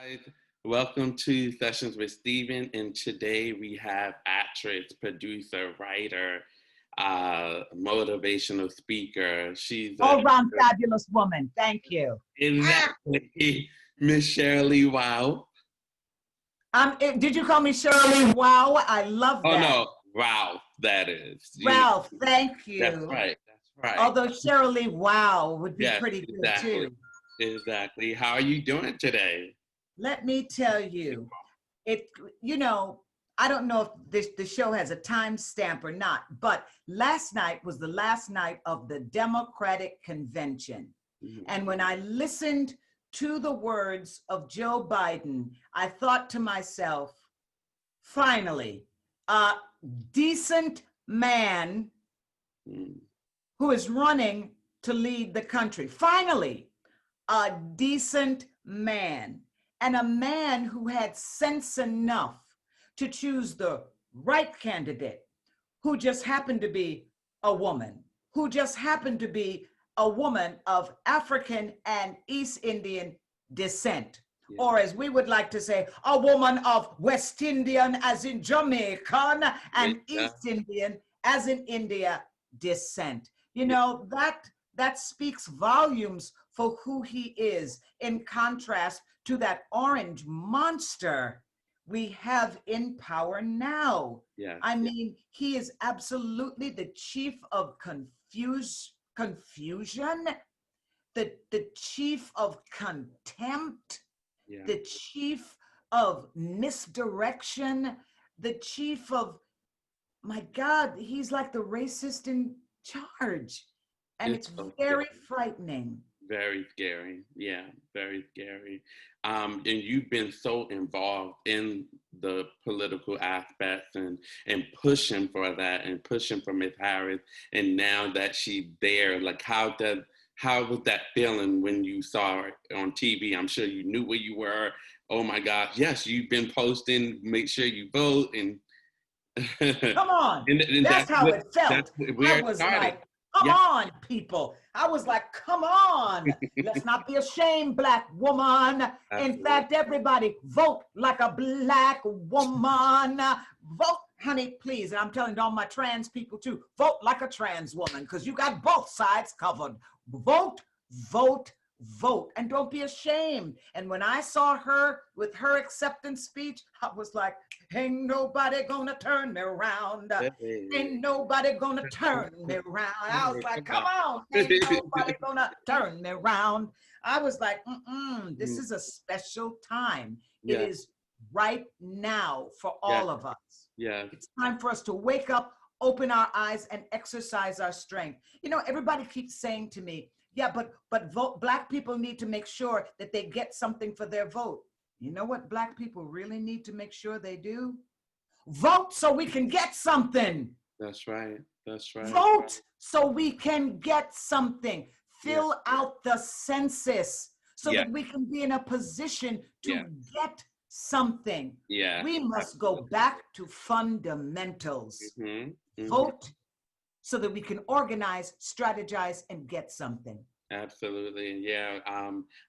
Hi, welcome to Sessions with Steven, and today we have actress, producer, writer, motivational speaker. She's a All-round fabulous woman. Thank you. exactly Miss Sheryl. Wow. Did you call me Shirley? Wow, I love Oh that. no, wow, that is. Ralph, thank you. That's right. That's right. Although Shirley, wow, would be Yes, pretty exactly. good too. Exactly. How are you doing today? Let me tell you, I don't know if the show has a timestamp or not, but last night was the last night of the Democratic Convention. Mhm. And when I listened to the words of Joe Biden, I thought to myself, finally, a decent man Mm. who is running to lead the country. Finally, a decent man, and a man who had sense enough to choose the right candidate, who just happened to be a woman, who just happened to be a woman of African and East Indian descent. Yeah. Or as we would like to say, a woman of West Indian, as in Jamaican, and Yeah. East Indian, as in India, descent. That speaks volumes for who he is, in contrast to that orange monster we have in power now. Yeah. I mean, he is absolutely the chief of confusion, the chief of contempt, Yeah. the chief of misdirection, the chief of, my God, he's like the racist in charge. And it's so very scary. frightening. Very scary. Yeah, very scary. And you've been so involved in the political aspects and pushing for that and pushing for Miss Harris. And now that she's there, like how was that feeling when you saw her on TV? I'm sure you knew where you were. Oh my gosh, yes, you've been posting, make sure you vote and Come on. and That's how it felt. where I it was started. like, come Yeah. on, people. I was like, come on. Let's not be ashamed, Black woman. In Absolutely. fact, everybody vote like a Black woman. Vote, honey, please. And I'm telling all my trans people too, vote like a trans woman, because you got both sides covered. Vote, vote, vote, and don't be ashamed. And when I saw her with her acceptance speech, I was like, ain't nobody gonna turn me around. Ain't nobody gonna turn me around. I was like, come on, ain't nobody gonna turn me around. I was like, this is a special time. It Yeah. is right now for all of us. Yeah. It's time for us to wake up, open our eyes, and exercise our strength. Everybody keeps saying to me, yeah, but Black people need to make sure that they get something for their vote. You know what Black people really need to make sure they do? Vote so we can get something. That's right. That's right. Vote so we can get something. Fill out the census so that we can be in a position to get something. Yeah. We must go back to fundamentals. Vote so that we can organize, strategize, and get something. Absolutely. Yeah.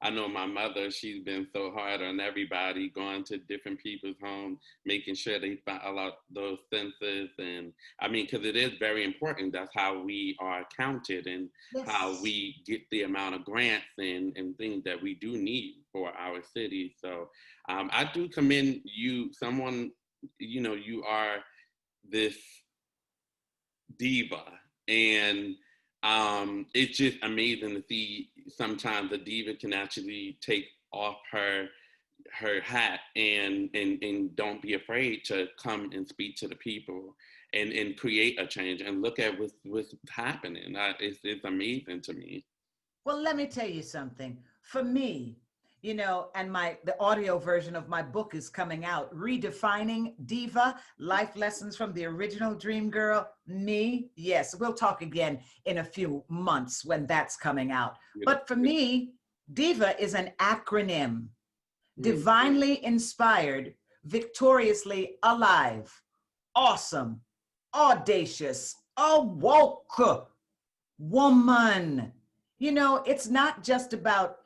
I know my mother, she's been so hard on everybody, going to different people's homes, making sure they file out those census. And I mean, because it is very important. That's how we are counted and how we get the amount of grants and things that we do need for our city. So I do commend you, someone, you are this diva, and it's just amazing to see sometimes a diva can actually take off her hat and don't be afraid to come and speak to the people and create a change and look at what's happening. It's amazing to me. Well, let me tell you something. For me, and the audio version of my book is coming out, Redefining Diva, Life Lessons from the Original Dreamgirl, me. Yes, we'll talk again in a few months when that's coming out. But for me, Diva is an acronym. Divinely inspired, victoriously alive, awesome, audacious, awoke woman. It's not just about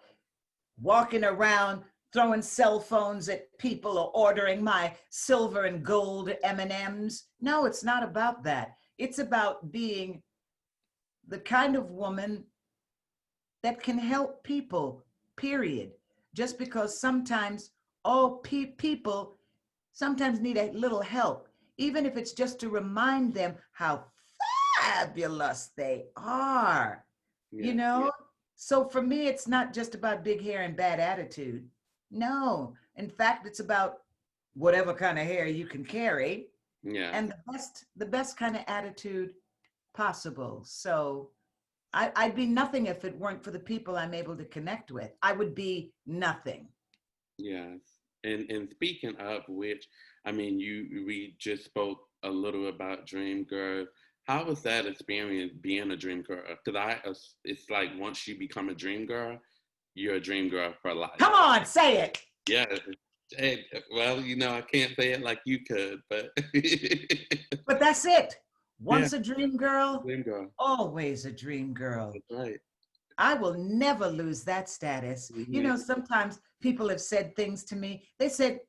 walking around throwing cell phones at people or ordering my silver and gold M&Ms. No, it's not about that. It's about being the kind of woman that can help people, period. Just because sometimes all people sometimes need a little help, even if it's just to remind them how fabulous they are, Yeah. you know? So for me, it's not just about big hair and bad attitude. No, in fact, it's about whatever kind of hair you can carry Yeah. and the best kind of attitude possible. So I'd be nothing if it weren't for the people I'm able to connect with. I would be nothing. Yes. And speaking of which, I mean, we just spoke a little about Dreamgirl. How was that experience being a dream girl? Because it's like once you become a dream girl, you're a dream girl for life. Come on, say it. Yeah. Hey, well, I can't say it like you could, but But that's it. yeah, Once a dream girl, dream girl. always a dream girl. That's right. I will never lose that status. You know, sometimes people have said things to me. They said,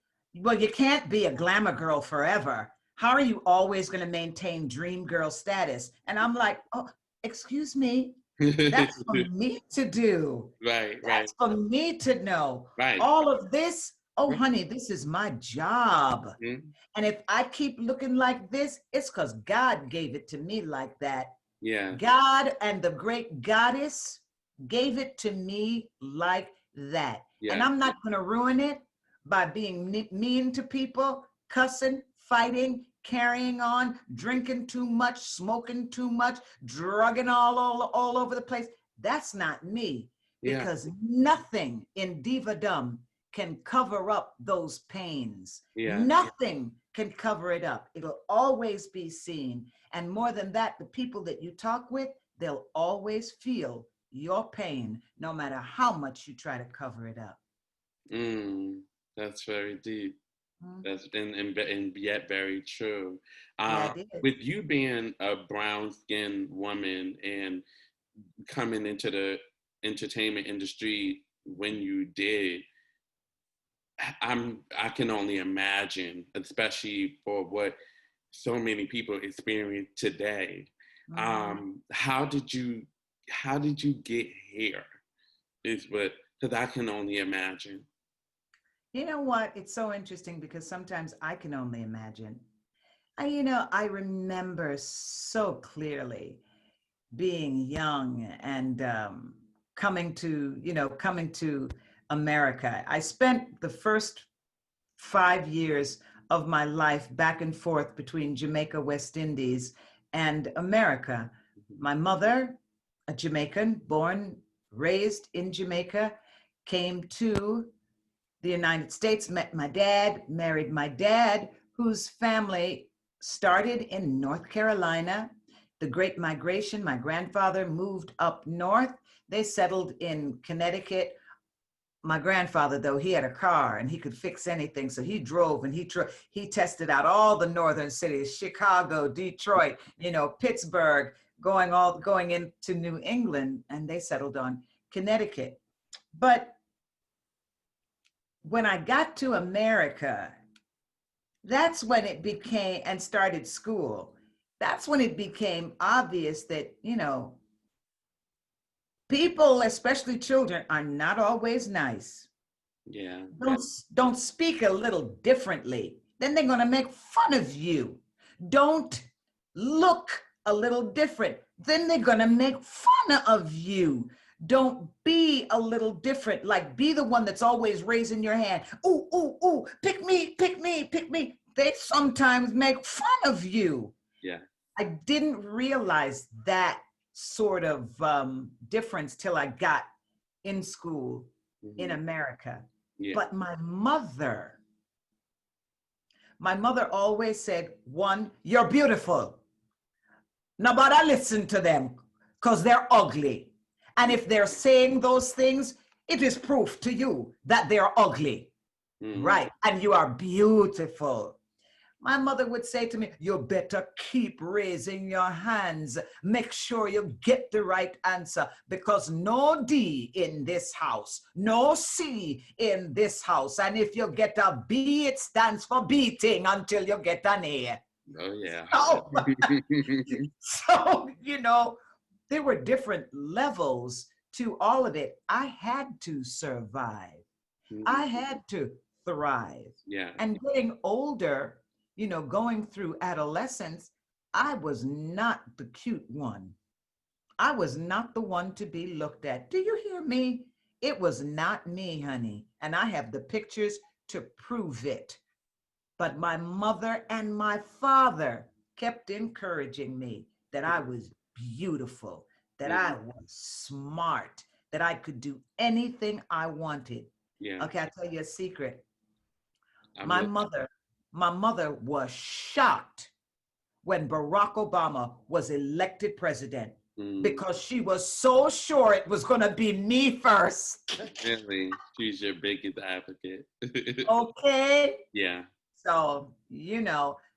well, you can't be a glamour girl forever. How are you always going to maintain dream girl status? And I'm like, oh, excuse me. That's for me to do. Right, That's for me to know. right. All of this, oh, Right. honey, this is my job. Mhm. And if I keep looking like this, it's because God gave it to me like that. Yeah. God and the great goddess gave it to me like that. Yeah. And I'm not going to ruin it by being mean to people, cussing, fighting, carrying on, drinking too much, smoking too much, drugging all over the place. That's not me, Yeah. because nothing in divadom can cover up those pains. Yeah. Nothing can cover it up. It'll always be seen. And more than that, the people that you talk with, they'll always feel your pain, no matter how much you try to cover it up. That's very deep. Mm. That's and yet very true. Yeah, it is. With you being a brown-skinned woman and coming into the entertainment industry when you did, I can only imagine, especially for what so many people experience today. How did you get here? Is what, because I can only imagine. You know what? It's so interesting because sometimes I can only imagine. I remember so clearly being young and coming to America. I spent the first 5 years of my life back and forth between Jamaica, West Indies, and America. My mother, a Jamaican, born, raised in Jamaica, came to the United States, met my dad, married my dad, whose family started in North Carolina. The Great Migration, my grandfather moved up north. They settled in Connecticut. My grandfather, though, he had a car and he could fix anything. So he drove and he tested out all the northern cities, Chicago, Detroit, Pittsburgh, going into New England, and they settled on Connecticut. But when I got to America, that's when it became, and started school, that's when it became obvious that, people, especially children, are not always nice. Yeah. Don't speak a little differently. Then they're going to make fun of you. Don't look a little different. Then they're going to make fun of you. Don't be a little different. Like, be the one that's always raising your hand. Ooh, ooh, ooh, pick me, pick me, pick me. They sometimes make fun of you. Yeah. I didn't realize that sort of difference till I got in school in America. Yeah. But my mother always said, one, you're beautiful. Nobody listen to them because they're ugly. And if they're saying those things, it is proof to you that they're ugly. Right. And you are beautiful. My mother would say to me, you better keep raising your hands. Make sure you get the right answer, because no D in this house, no C in this house. And if you get a B, it stands for beating until you get an A. Oh, yeah. So, so, there were different levels to all of it. I had to survive. I had to thrive. Yeah. And getting older, going through adolescence, I was not the cute one. I was not the one to be looked at. Do you hear me? It was not me, honey. And I have the pictures to prove it. But my mother and my father kept encouraging me that I was beautiful, that I was smart, that I could do anything I wanted. Yeah. Okay, I'll tell you a secret. My mother was shocked when Barack Obama was elected president, because she was so sure it was going to be me first. Really? She's your biggest advocate. Okay. Yeah. So,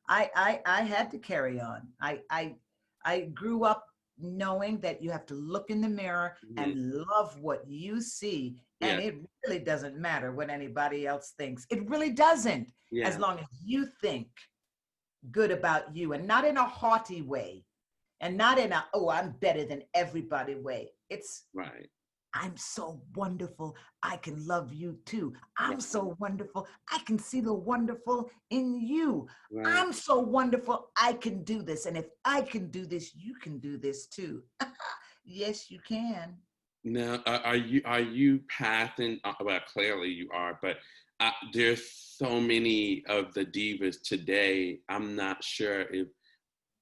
I had to carry on. I grew up knowing that you have to look in the mirror and love what you see. And it really doesn't matter what anybody else thinks. It really doesn't. Yeah. As long as you think good about you, and not in a haughty way, and not in a, oh, I'm better than everybody way. It's right. I'm so wonderful, I can love you too. I'm so wonderful, I can see the wonderful in you. Right. I'm so wonderful, I can do this. And if I can do this, you can do this too. Yes, you can. Now, are you passing, well, clearly you are, but there's so many of the divas today, I'm not sure if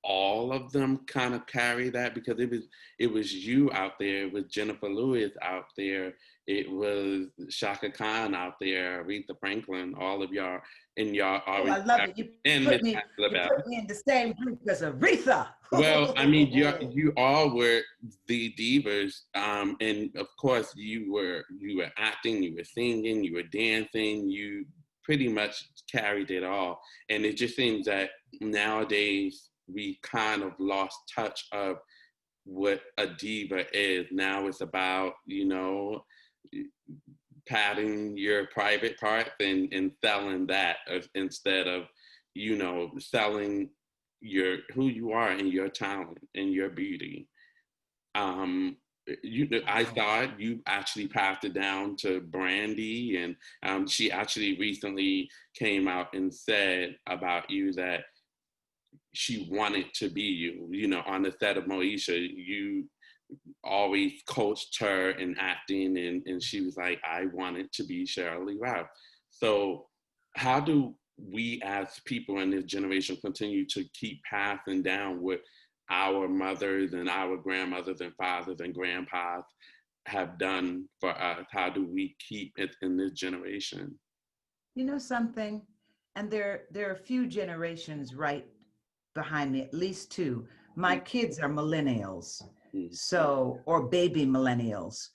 all of them kind of carry that, because it was you out there, it was Jennifer Lewis out there, it was Shaka Khan out there, Aretha Franklin, all of y'all, and y'all always. Oh, I love it. You put me in the same group as Aretha. Well, I mean, you all were the divas, and of course you were acting, you were singing, you were dancing, you pretty much carried it all, and it just seems that nowadays we kind of lost touch of what a diva is. Now it's about, padding your private parts and selling that instead of, selling who you are and your talent and your beauty. I thought you actually passed it down to Brandy, and she actually recently came out and said about you that she wanted to be you. On the set of Moesha, you always coached her in acting, and she was like, I wanted to be Sheryl Lee Ralph. So how do we as people in this generation continue to keep passing down what our mothers and our grandmothers and fathers and grandpas have done for us? How do we keep it in this generation? You know something? And there are a few generations right behind me, at least two. My kids are millennials, or baby millennials,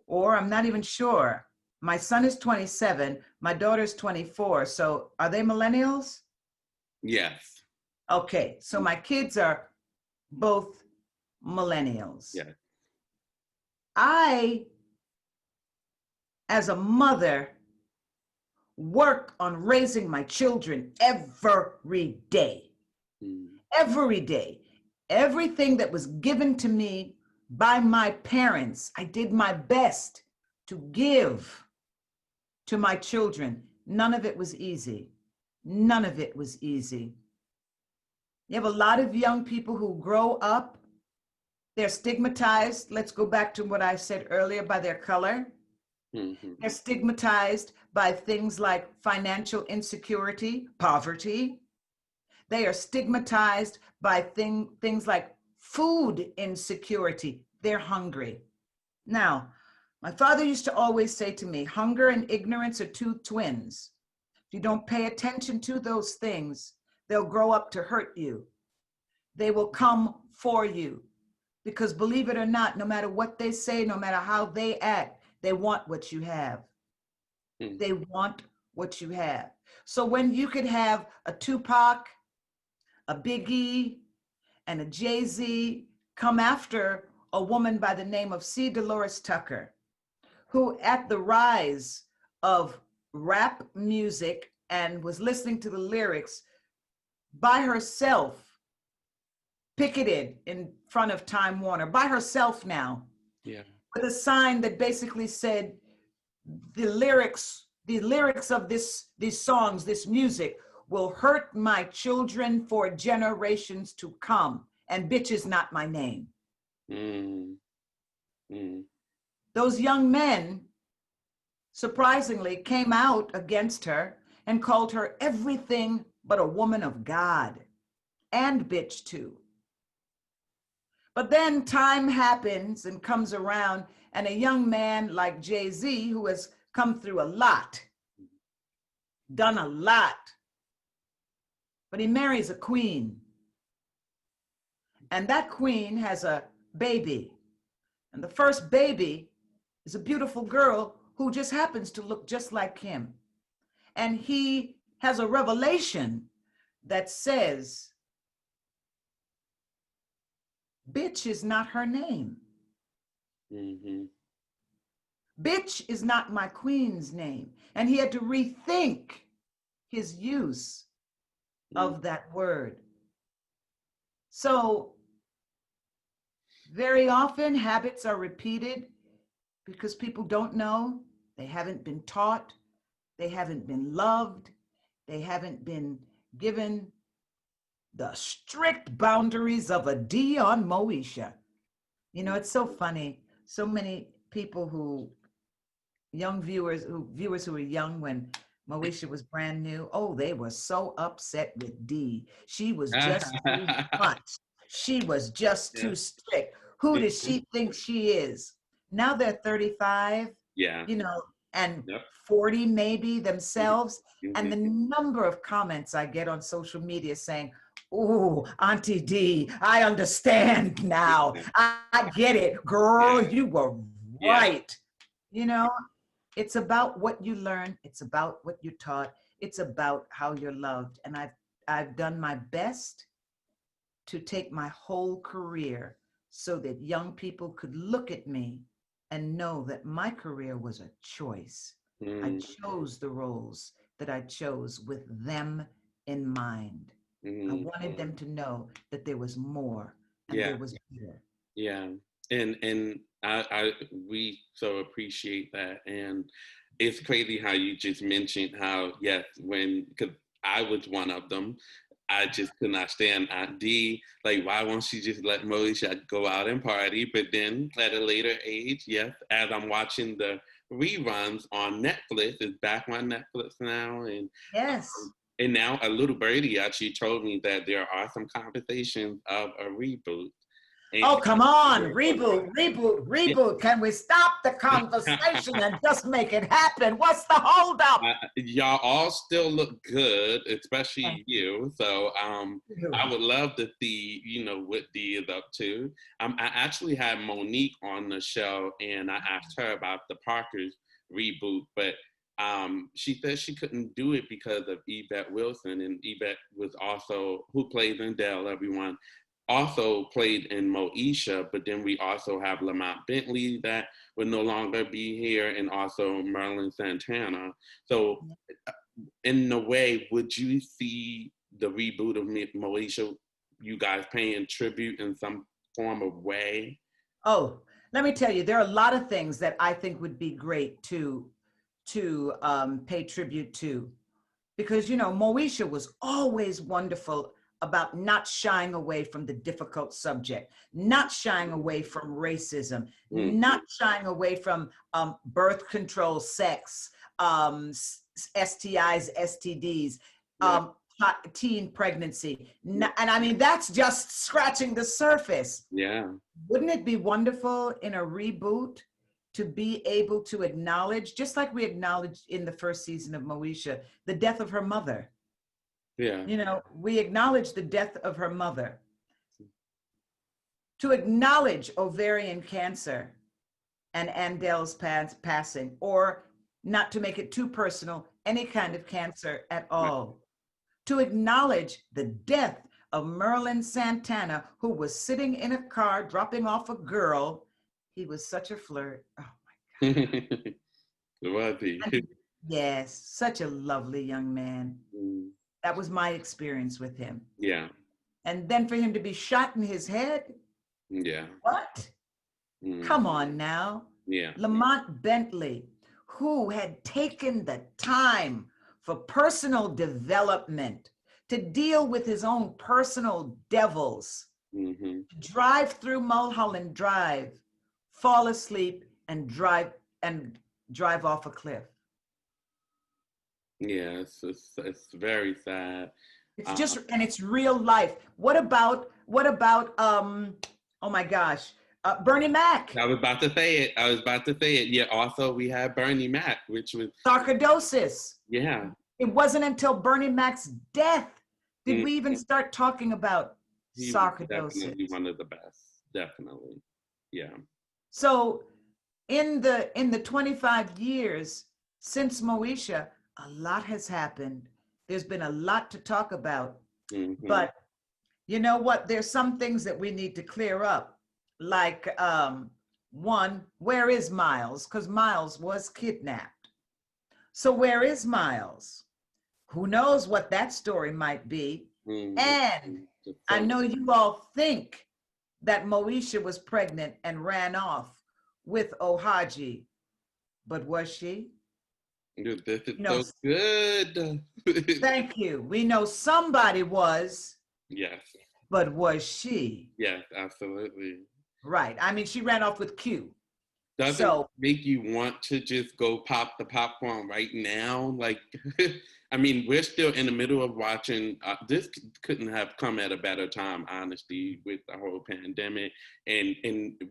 or I'm not even sure. My son is 27, my daughter's 24. So are they millennials? Yes. Okay, so my kids are both millennials. Yeah. I, as a mother, work on raising my children every day. Every day. Everything that was given to me by my parents, I did my best to give to my children. None of it was easy. None of it was easy. You have a lot of young people who grow up, they're stigmatized. Let's go back to what I said earlier, by their color. They're stigmatized by things like financial insecurity, poverty. They are stigmatized by things like food insecurity. They're hungry. Now, my father used to always say to me, hunger and ignorance are two twins. If you don't pay attention to those things, they'll grow up to hurt you. They will come for you. Because believe it or not, no matter what they say, no matter how they act, they want what you have. They want what you have. So when you could have a Tupac, a Biggie, and a Jay-Z come after a woman by the name of C. Dolores Tucker, who at the rise of rap music and was listening to the lyrics by herself, picketed in front of Time Warner, by herself now, Yeah. with a sign that basically said, the lyrics of these songs, this music will hurt my children for generations to come, and bitch is not my name. Mm. Mm. Those young men, surprisingly, came out against her and called her everything but a woman of God, and bitch too. But then time happens and comes around, and a young man like Jay-Z, who has come through a lot, done a lot, but he marries a queen. And that queen has a baby. And the first baby is a beautiful girl who just happens to look just like him. And he has a revelation that says, bitch is not her name. Mm-hmm. Bitch is not my queen's name. And he had to rethink his use of that word. So very often habits are repeated because people don't know, they haven't been taught, they haven't been loved, they haven't been given the strict boundaries of a D on Moesha. You know, it's so funny. So many people viewers who were young when Moesha was brand new, oh, they were so upset with D. She was just too much. She was just too strict. Who does she think she is? Now they're 35, Yeah. you know, and 40 maybe themselves. Mm-hmm. And the number of comments I get on social media saying, oh, Auntie D, I understand now. I get it. Girl, you were right. You know, it's about what you learn. It's about what you're taught. It's about how you're loved. And I've done my best to take my whole career so that young people could look at me and know that my career was a choice. I chose the roles that I chose with them in mind. I wanted them to know that there was more and there was better. Yeah. And we so appreciate that. And it's crazy how you just mentioned how, yes, because I was one of them, I just could not stand Aunt D. Like, why won't she just let Moesha go out and party? But then at a later age, yes, as I'm watching the reruns on Netflix, it's back on Netflix now. And yes. And now a little birdie actually told me that there are some conversations of a reboot. And oh, come on, reboot. Can we stop the conversation and just make it happen? What's the holdup? Y'all all still look good, especially you. So I would love to see, what Dee is up to. I actually had Monique on the show, and I asked her about the Parkers reboot, but she said she couldn't do it because of Yvette Wilson, and Yvette was also, who plays in Dell, everyone, also played in Moesha, but then we also have Lamont Bentley that would no longer be here, and also Merlin Santana. So in a way, would you see the reboot of Moesha, you guys paying tribute in some form of way? Oh, let me tell you, there are a lot of things that I think would be great to pay tribute to, because Moesha was always wonderful about not shying away from the difficult subject, not shying away from racism, not shying away from birth control, sex, STIs, STDs, teen pregnancy. And I mean, that's just scratching the surface. Yeah. Wouldn't it be wonderful in a reboot to be able to acknowledge, just like we acknowledged in the first season of Moesha, the death of her mother? Yeah. We acknowledge the death of her mother. To acknowledge ovarian cancer and Andel's passing, or not to make it too personal, any kind of cancer at Right. all. To acknowledge the death of Merlin Santana, who was sitting in a car dropping off a girl. He was such a flirt. Oh my Was he? God. Yes, such a lovely young man. Mm, That was my experience with him. yeah. And then for him to be shot in his head, Yeah. what? Mm, Come on now. yeah. Lamont Bentley, who had taken the time for personal development to deal with his own personal devils, Hmm. drive through Mulholland Drive, fall asleep, and drive off a cliff. Yeah. It's very sad. It's Uh, just, and it's real life. What about oh my gosh, Bernie Mac, I was about to say it. I was about to say it. Yeah. Also, we had Bernie Mac, which was sarcoidosis. yeah. It wasn't until Bernie Mac's death did Mm, we even start talking about he was sarcoidosis. definitely one of the best. Definitely. Yeah. So in the 25 years since Moesha, a lot has happened. There's been a lot to talk about. Hmm. But you know what? There's some things that we need to clear up. Like one, where is Miles? Because Miles was kidnapped. So where is Miles? Who knows what that story might be? And I So know you all think that Moesha was pregnant and ran off with Ohaji, but was she? this is No, so good. thank you. We know somebody was, Yes. but was she? Yes. Absolutely. Right. I mean, she ran off with Q. Doesn't it So, make you want to just go pop the popcorn right now? Like, I mean, we're still in the middle of watching. This couldn't have come at a better time, honestly, with the whole pandemic. And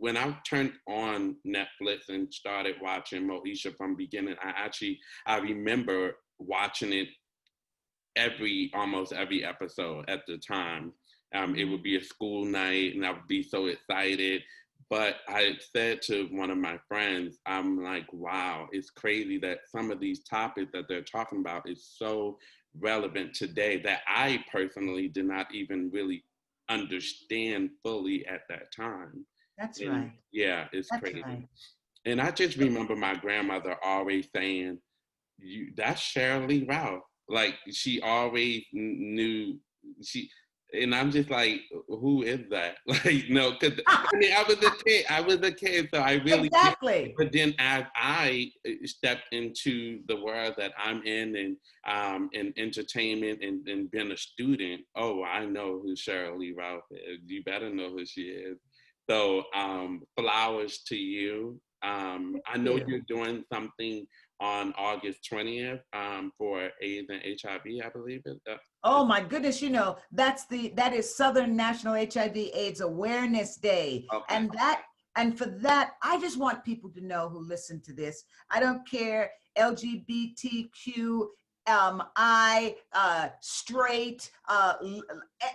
when I turned on Netflix and started watching Moesha from beginning, I remember watching it almost every episode at the time. It would be a school night, and I would be so excited. But I said to one of my friends, I'm like, wow, it's crazy that some of these topics that they're talking about is so relevant today that I personally did not even really understand fully at that time. that's And right. yeah, it's That's crazy. right. And I just remember my grandmother always saying, that's Sheryl Ralph. Like she always knew she, and I'm just like, who is that? Like, no, because I mean, I was a kid, so I really. Exactly. But then as I stepped into the world that I'm in entertainment and being a student, oh, I know who Sheryl Ralph is. You better know who she is. So, flowers to you. I know You. you're doing something on August 20th for AIDS and HIV, I believe. Oh my goodness, that is Southern National HIV AIDS Awareness Day. Okay. And for that, I just want people to know who listen to this. I don't care LGBTQ, straight,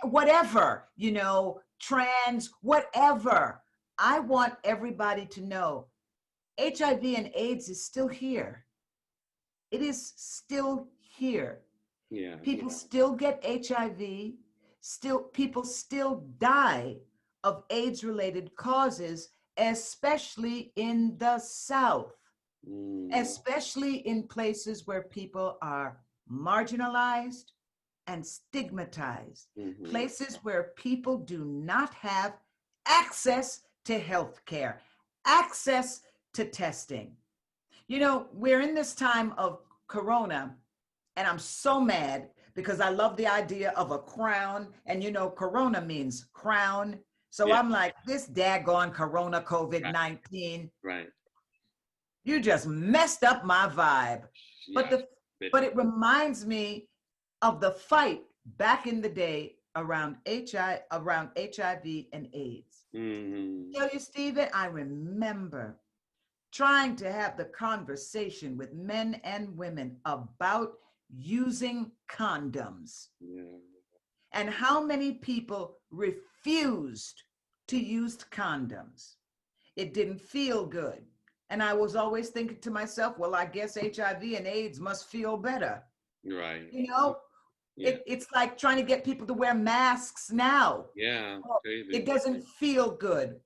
whatever, trans, whatever. I want everybody to know HIV and AIDS is still here. It is still here. Yeah. People still get HIV, people still die of AIDS-related causes, especially in the South, especially in places where people are marginalized and stigmatized, places where people do not have access to health care, access to testing. We're in this time of Corona, and I'm so mad because I love the idea of a crown. And Corona means crown. So Yeah. I'm like, this daggone Corona COVID-19, Right. you just messed up my vibe. Yeah. But it reminds me of the fight back in the day around HIV and AIDS. Tell you, Stephen, I remember trying to have the conversation with men and women about using condoms. Yeah. And how many people refused to use condoms. It didn't feel good. And I was always thinking to myself, well, I guess HIV and AIDS must feel better. Right. You know, Yeah. it's like trying to get people to wear masks now. Yeah. Oh, Crazy. it doesn't feel good.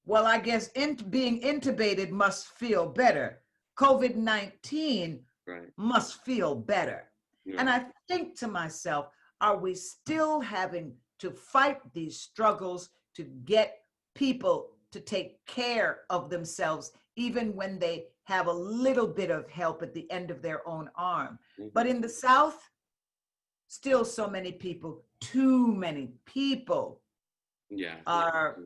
Well, I guess being intubated must feel better. COVID-19 Right. must feel better. And Right. I think to myself, are we still having to fight these struggles to get people to take care of themselves, even when they have a little bit of help at the end of their own arm? But in the South, still so many people, too many people Yeah. are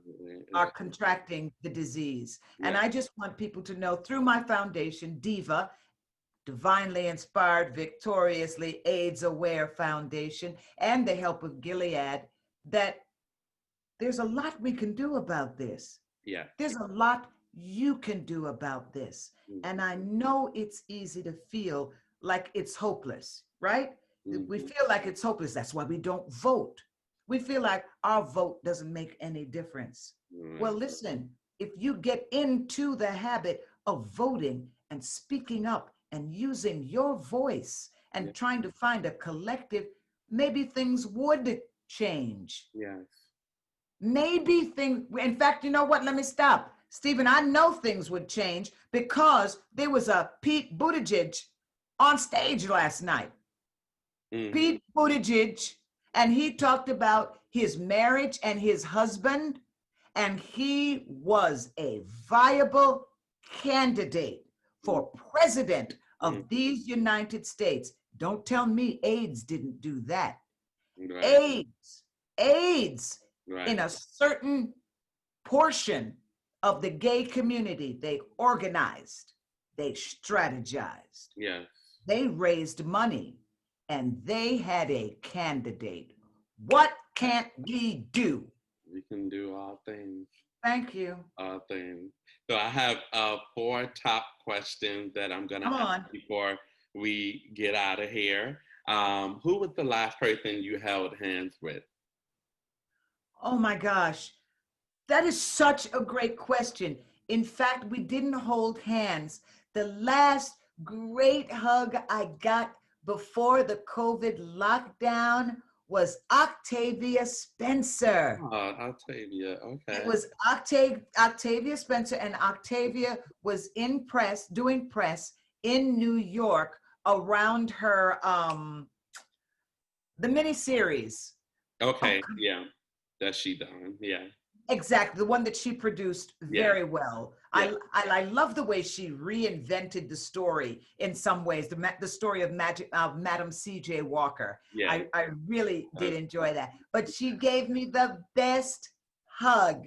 Yeah. contracting the disease. And Yeah. I just want people to know through my foundation, Diva, Divinely Inspired, Victoriously AIDS Aware Foundation, and the help of Gilead, that there's a lot we can do about this. Yeah. There's a lot you can do about this. Mhm. And I know it's easy to feel like it's hopeless, right? We Mhm. feel like it's hopeless. That's why we don't vote. We feel like our vote doesn't make any difference. Well, Right. listen, if you get into the habit of voting and speaking up and using your voice Yeah. and trying to find a collective, maybe things would change. Yes. Maybe things, in fact, you know what? Let me stop. Stephen, I know things would change because there was a Pete Buttigieg on stage last night. Mhm. Pete Buttigieg, and he talked about his marriage and his husband, and he was a viable candidate for president of these United States. Don't tell me AIDS didn't do that. Right. AIDS in Right. a certain portion of the gay community, they organized, they strategized, Yes. they raised money, and they had a candidate. What can't we do? We can do all things. Thank you. All things. So I have 4 top questions that I'm gonna Come ask on. before we get out of here. Who was the last person you held hands with? Oh my gosh. That is such a great question. In fact, we didn't hold hands. The last great hug I got before the COVID lockdown was Octavia Spencer. Oh, Octavia. It Okay. was Octavia Spencer, and Octavia was in press, doing press in New York around her the miniseries. Oh, Okay. Yeah. That's she done. Yeah. exactly, the one that she produced Yeah. very well. Yeah. I love the way she reinvented the story in some ways, the story of Madam C.J. Walker. Yeah. I really did enjoy that. But she gave me the best hug.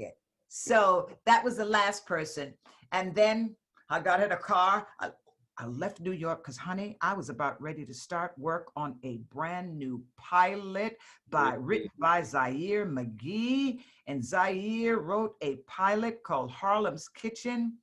So that was the last person. And then I got in a car. I left New York because, honey, I was about ready to start work on a brand new pilot written by Zaire McGee. And Zaire wrote a pilot called Harlem's Kitchen,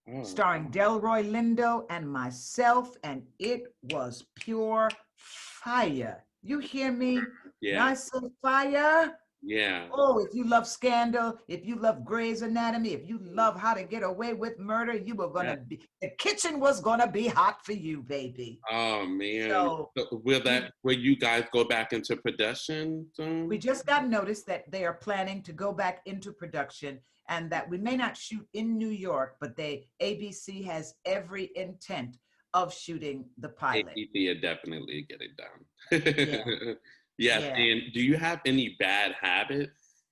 Oh. starring Delroy Lindo and myself, and it was pure fire. You hear me? Yeah. When I say fire, Yeah. oh, if you love Scandal, if you love Grey's Anatomy, if you love How to Get Away with Murder, you were gonna be, the kitchen was gonna be hot for you, baby. Oh man. So So will you guys go back into production soon? we just got notice that they are planning to go back into production, and that we may not shoot in New York, but ABC has every intent of shooting the pilot. ABC will definitely get it done. Yeah. Yes. Yeah. And do you have any bad habits?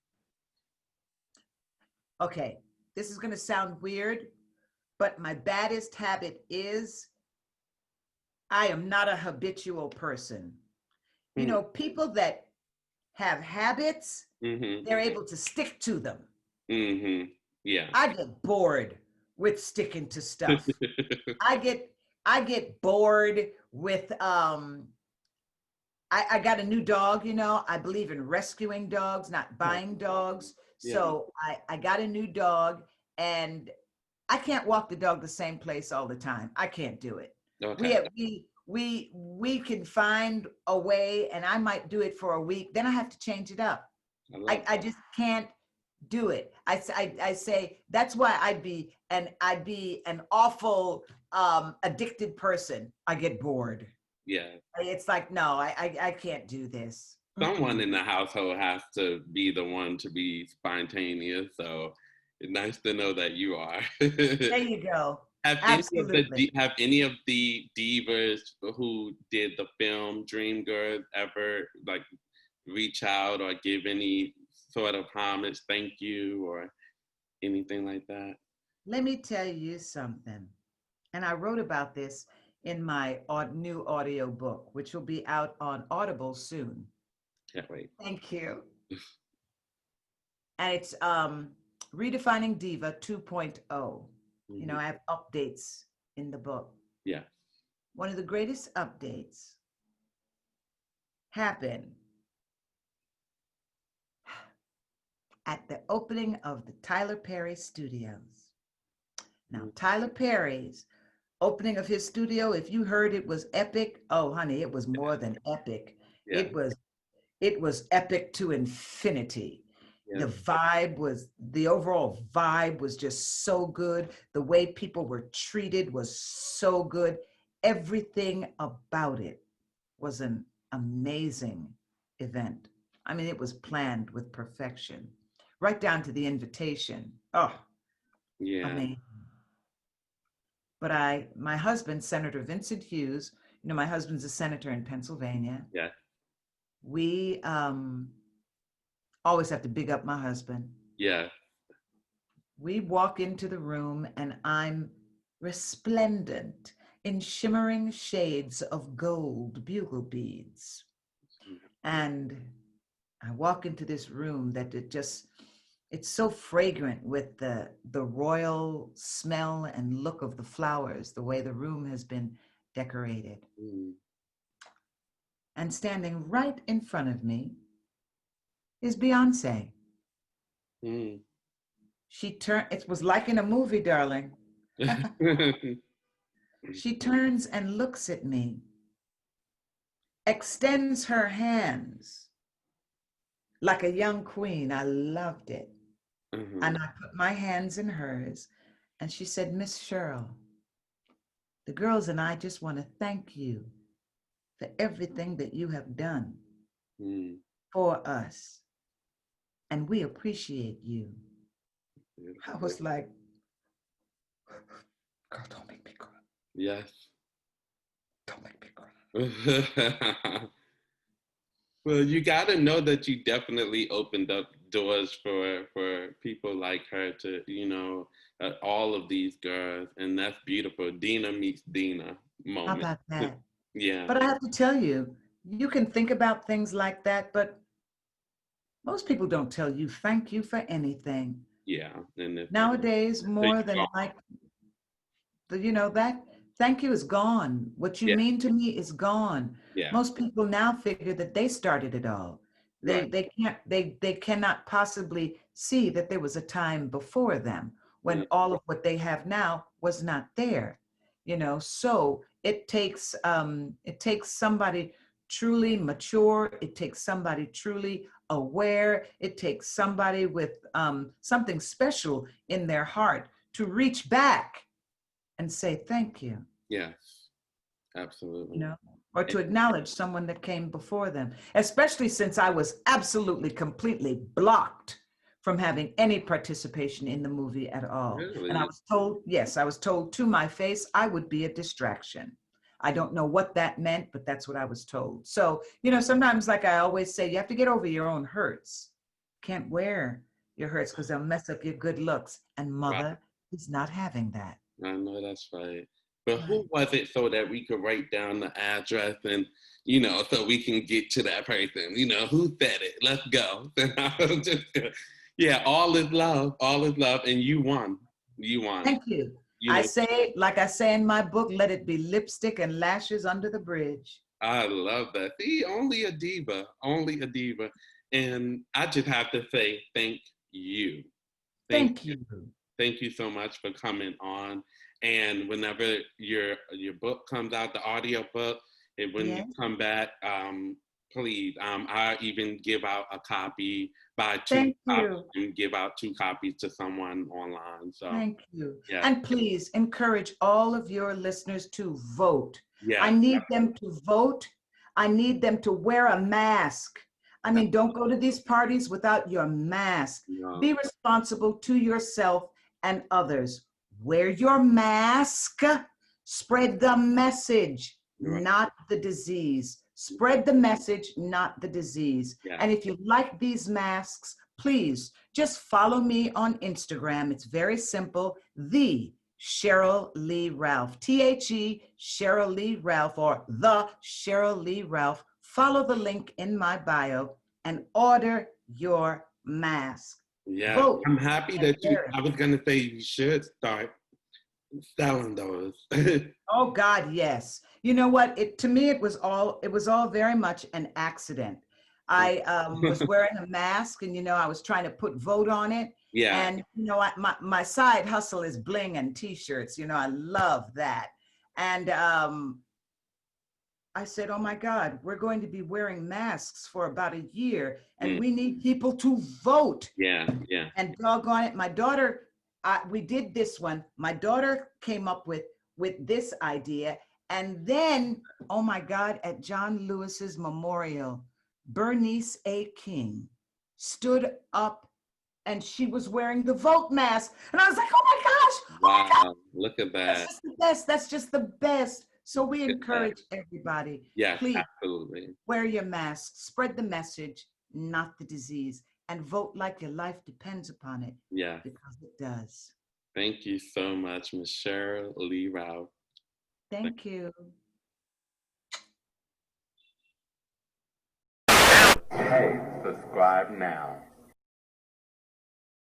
Okay, this is gonna sound weird, but my baddest habit is I am not a habitual person. You know, people that have habits, they're able to stick to them. Yeah. I get bored with sticking to stuff. I get bored with I got a new dog, you know. I believe in rescuing dogs, not buying dogs. So I got a new dog, and I can't walk the dog the same place all the time. I can't do it. Okay. We can find a way, and I might do it for a week. Then I have to change it up. I just can't Do it. I say that's why I'd be an awful addicted person. I get bored. Yeah. It's like, no, I can't do this. Someone Mm-mm. in the household has to be the one to be spontaneous. So it's nice to know that you are. There you go. Have Absolutely. have any of the divas who did the film Dreamgirls ever like reach out or give any sort of homage, thank you, or anything like that? Let me tell you something. And I wrote about this in my new audio book, which will be out on Audible soon. Can't wait. Thank you. And it's Redefining Diva 2.0. You know, Mm-hmm. I have updates in the book. Yeah. One of the greatest updates happened at the opening of the Tyler Perry Studios. Now, Mm-hmm. Tyler Perry's opening of his studio, if you heard it was epic, oh honey, it was more than epic. Yeah. It was epic to infinity. Yeah. The overall vibe was just so good. The way people were treated was so good. Everything about it was an amazing event. I mean, it was planned with perfection, right down to the invitation. Oh, Yeah. amazing. But my husband, Senator Vincent Hughes, you know, my husband's a senator in Pennsylvania. Yeah. We always have to big up my husband. Yeah. We walk into the room and I'm resplendent in shimmering shades of gold bugle beads. And I walk into this room that it's so fragrant with the royal smell and look of the flowers, the way the room has been decorated. Mm. And standing right in front of me is Beyonce. Mm. It was like in a movie, darling. She turns and looks at me, extends her hands like a young queen. I loved it. Mm-hmm. And I put my hands in hers. And she said, Miss Sheryl, the girls and I just want to thank you for everything that you have done Mm. for us. And we appreciate you. I Beautiful. was like, girl, don't make me cry. Yes. Don't make me cry. Well, you got to know that you definitely opened up doors for people like her to, all of these girls, and that's beautiful. Dina meets Dina How moment. about that? Yeah, But I have to tell you, you can think about things like that, but most people don't tell you thank you for anything. yeah, and if Nowadays, they more than like, that thank you is gone. What you yeah, mean to me is gone. yeah, Most people now figure that they started it all. right, They cannot possibly see that there was a time before them yeah, when all of what they have now was not there. So it takes somebody truly mature, it takes somebody truly aware, it takes somebody with something special in their heart to reach back and say thank you, yes, you absolutely. know, or And to acknowledge someone that came before them, especially since I was absolutely, completely blocked from having any participation in the movie at all. And I really, was told, yes, I was told to my face, I would be a distraction. I don't know what that meant, but that's what I was told. So, sometimes, like I always say, you have to get over your own hurts. Can't wear your hurts because they'll mess up your good looks. And right, mother is not having that. I know that's right. But who Right. was it so that we could write down the address and, so we can get to that person? Who said it? Let's go. Yeah, all is love, and you won. You won. Thank you. You I know, say, like I say in my book, let it be lipstick and lashes under the bridge. I love that. See, only a diva. And I just have to say thank you. Thank Thank you. thank you so much for coming on. And whenever your book comes out, the audio book, and when you Yeah. come back, please. I even give out a copy, buy two Thank copies, you. and give out 2 copies to someone online. So Thank you. yeah, And please encourage all of your listeners to vote. I yeah, need them to vote. I need them to wear a mask. I mean, don't go to these parties without your mask. no, Be responsible to yourself and others. Wear your mask. Spread the message, right. not the disease. Spread the message, not the disease. Yeah. And if you like these masks, please just follow me on Instagram. It's very simple. The Sheryl Lee Ralph, THE Sheryl Lee Ralph, or the Sheryl Lee Ralph. Follow the link in my bio and order your mask. Yeah, Vote. I'm happy that I was gonna say you should start selling those. Oh God, yes. You know what? To me, it was all very much an accident. I was wearing a mask, and I was trying to put vote on it. Yeah, And my side hustle is bling and T-shirts. I love that. And I said, oh my God, we're going to be wearing masks for about a year, and we need people to vote. yeah. And doggone it, my daughter, we did this one. My daughter came up with this idea. And then, oh my God, at John Lewis's memorial, Bernice A. King stood up and she was wearing the vote mask. And I was like, oh my gosh, oh my God. Look at That's that. just the best. That's just the best. So we Look at encourage everybody, Yeah, please absolutely. wear your mask, spread the message, not the disease, and vote like your life depends upon it. Yeah. Because it does. Thank you so much, Ms. Sheryl Lee Ralph. Thank you. Hey, subscribe now.